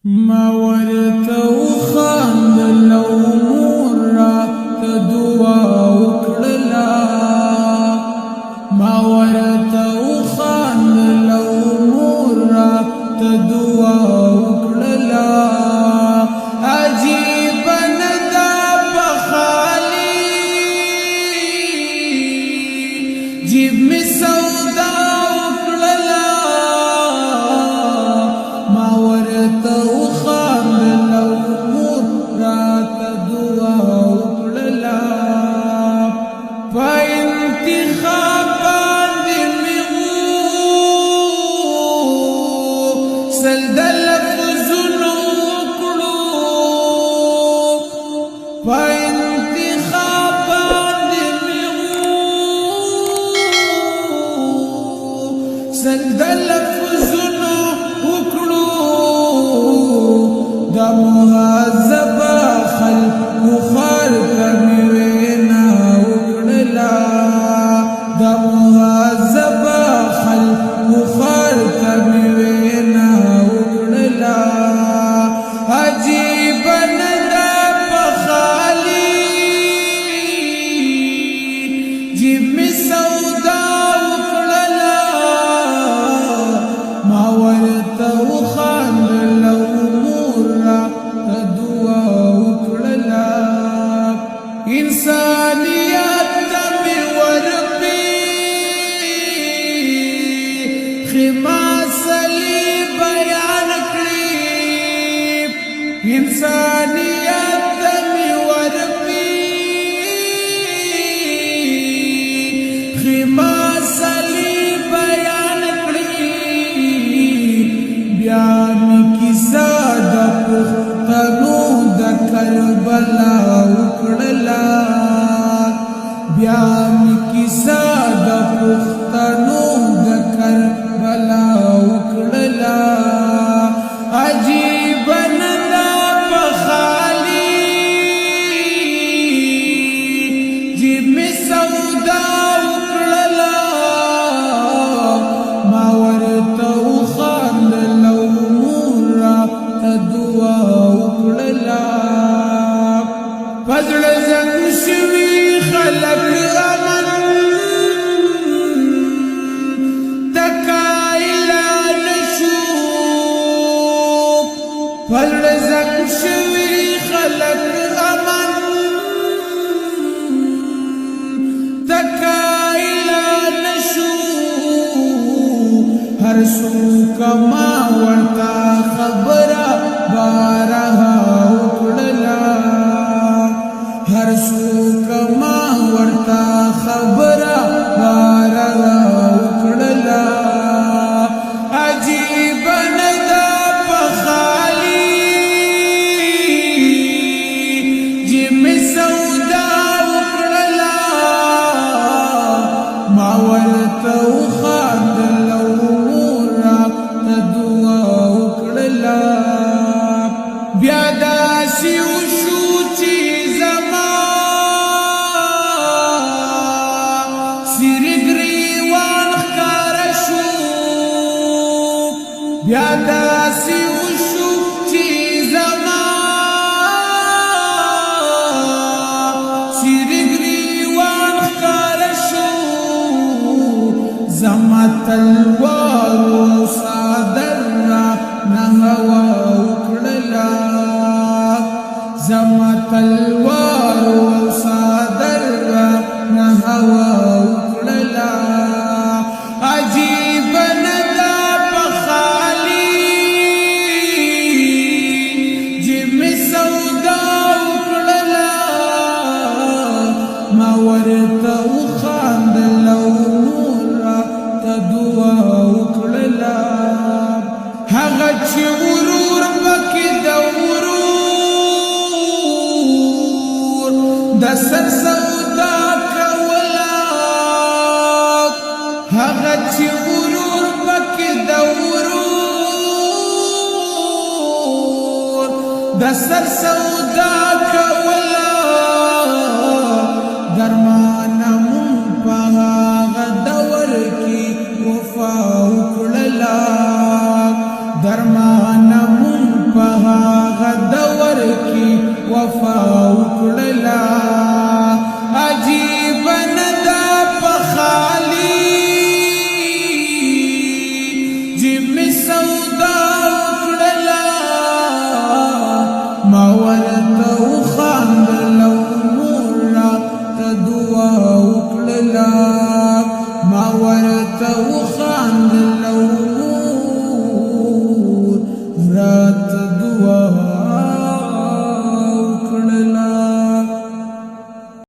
ما ورته وخاندل او مور راته دعا وکړله ما ورته وخاندل او مور راته دعا وکړله عجیب نه ده په خالي جیب مې سودا وکړله ما ورته وخاندل او مور راته دعا وکړله په انتخاب باندې مې سل د لفظونو وکړو په انتخاب باندې مې سل د لفظونو وکړو دا مهذب خلق خار کمی وینا وکړلا دا مهذب خلق خار کمی وینا وکړلا عجیب نه ده په خالي جیب مې سودا وکړلا ما ورته وخاندل او مور راته دعا وکړله انسانیت ته مې ورپېښې مسلې بیان کړې انسانیت ته مې ورپېښې مسلې بیان کړې بیا مې کیسه د پښتنو د کربلا وکړله بیا مې کیسه د پښتنو د کربلا وکړله عجیب نه ده په خالي جیب مې سودا وکړله ما ورته وخاندل او مور راته دعا وکړله په زړه زنګ شوي خلک امن تکایله نشو په زړه زنګ شوي خلک امن تکایله نشو هر څوک ما ورته خبره بارها وکړله هر څوک ما ورته خبره بارها وکړله عجیب نه ده په خالي جیب مې سودا وکړله ما ورته وخاندل او مور راته دعا وکړله بیا داسې وشو چې زما سرې ګریوان ښکاره شو بیا داسې وشو چې زما سرې ګریوان ښکاره شو زما تلوارو صادر رانه هوا وکړله زما تلوارو صادر رانه هوا وکړله عجیب نه ده په خالي جیب مې سودا وکړله ما ورته وخاندل او مور راته دعا وکړله هغه چې ورور پکې د ورور د سر سودا کوله هغه چې ورور پکې د ورور د سر سودا کوله درمانه مونږ په هغه دور کې وفا وکړله درمانه مونږ په ورته وخاندل او مور راته دعا وکړله ما ورته وخاندل